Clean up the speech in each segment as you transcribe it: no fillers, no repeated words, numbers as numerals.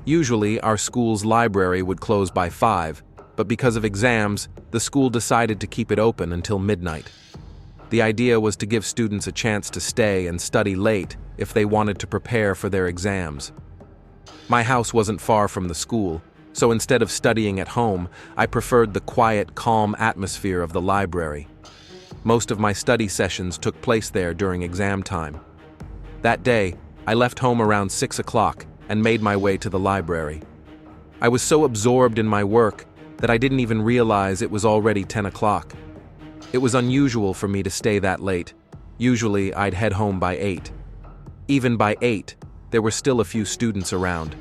Usually, our school's library would close by 5, but because of exams, the school decided to keep it open until midnight. The idea was to give students a chance to stay and study late if they wanted to prepare for their exams. My house wasn't far from the school, so instead of studying at home, I preferred the quiet, calm atmosphere of the library. Most of my study sessions took place there during exam time. That day, I left home around 6 o'clock and made my way to the library. I was so absorbed in my work that I didn't even realize it was already 10 o'clock. It was unusual for me to stay that late. Usually, I'd head home by 8. Even by 8, there were still a few students around.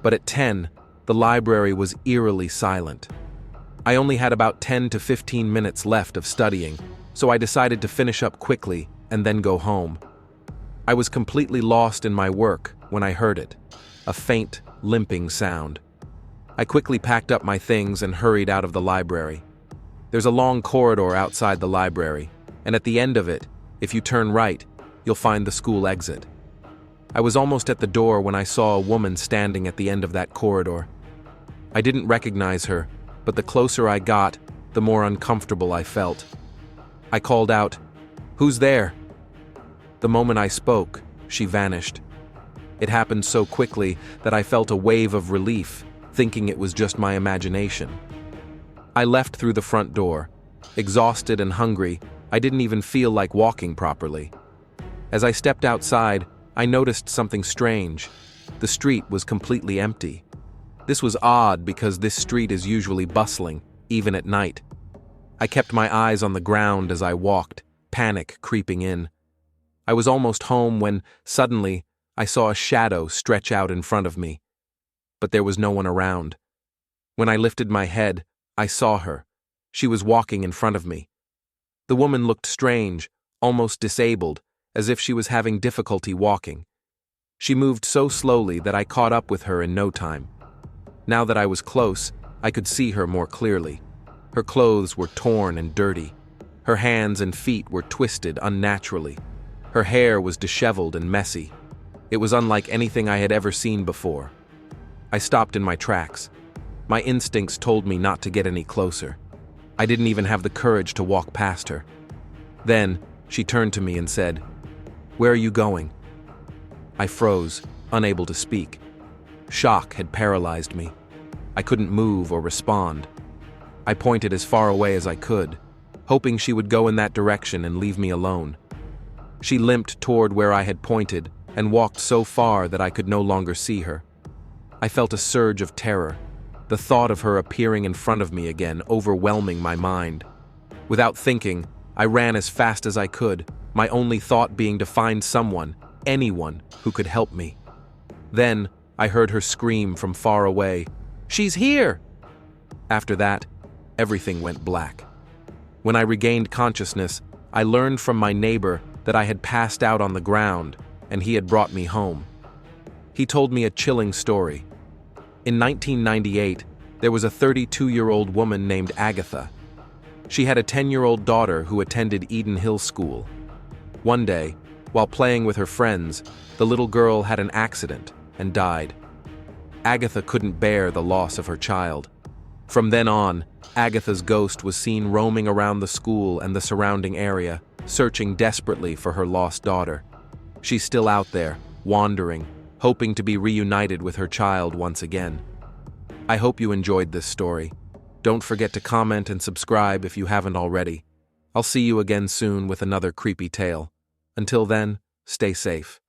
But at 10, the library was eerily silent. I only had about 10 to 15 minutes left of studying, so I decided to finish up quickly and then go home. I was completely lost in my work when I heard it, a faint, limping sound. I quickly packed up my things and hurried out of the library. There's a long corridor outside the library, and at the end of it, if you turn right, you'll find the school exit. I was almost at the door when I saw a woman standing at the end of that corridor. I didn't recognize her, but the closer I got, the more uncomfortable I felt. I called out, "Who's there?" The moment I spoke, she vanished. It happened so quickly that I felt a wave of relief, thinking it was just my imagination. I left through the front door. Exhausted and hungry, I didn't even feel like walking properly. As I stepped outside, I noticed something strange. The street was completely empty. This was odd because this street is usually bustling, even at night. I kept my eyes on the ground as I walked, panic creeping in. I was almost home when, suddenly, I saw a shadow stretch out in front of me. But there was no one around. When I lifted my head, I saw her. She was walking in front of me. The woman looked strange, almost disabled, as if she was having difficulty walking. She moved so slowly that I caught up with her in no time. Now that I was close, I could see her more clearly. Her clothes were torn and dirty. Her hands and feet were twisted unnaturally. Her hair was disheveled and messy. It was unlike anything I had ever seen before. I stopped in my tracks. My instincts told me not to get any closer. I didn't even have the courage to walk past her. Then, she turned to me and said, "Where are you going?" I froze, unable to speak. Shock had paralyzed me. I couldn't move or respond. I pointed as far away as I could, hoping she would go in that direction and leave me alone. She limped toward where I had pointed and walked so far that I could no longer see her. I felt a surge of terror, the thought of her appearing in front of me again overwhelming my mind. Without thinking, I ran as fast as I could, my only thought being to find someone, anyone, who could help me. Then, I heard her scream from far away, "She's here!" After that, everything went black. When I regained consciousness, I learned from my neighbor that I had passed out on the ground, and he had brought me home. He told me a chilling story. In 1998, there was a 32-year-old woman named Agatha. She had a 10-year-old daughter who attended Eden Hill School. One day, while playing with her friends, the little girl had an accident and died. Agatha couldn't bear the loss of her child. From then on, Agatha's ghost was seen roaming around the school and the surrounding area, searching desperately for her lost daughter. She's still out there, wandering, hoping to be reunited with her child once again. I hope you enjoyed this story. Don't forget to comment and subscribe if you haven't already. I'll see you again soon with another creepy tale. Until then, stay safe.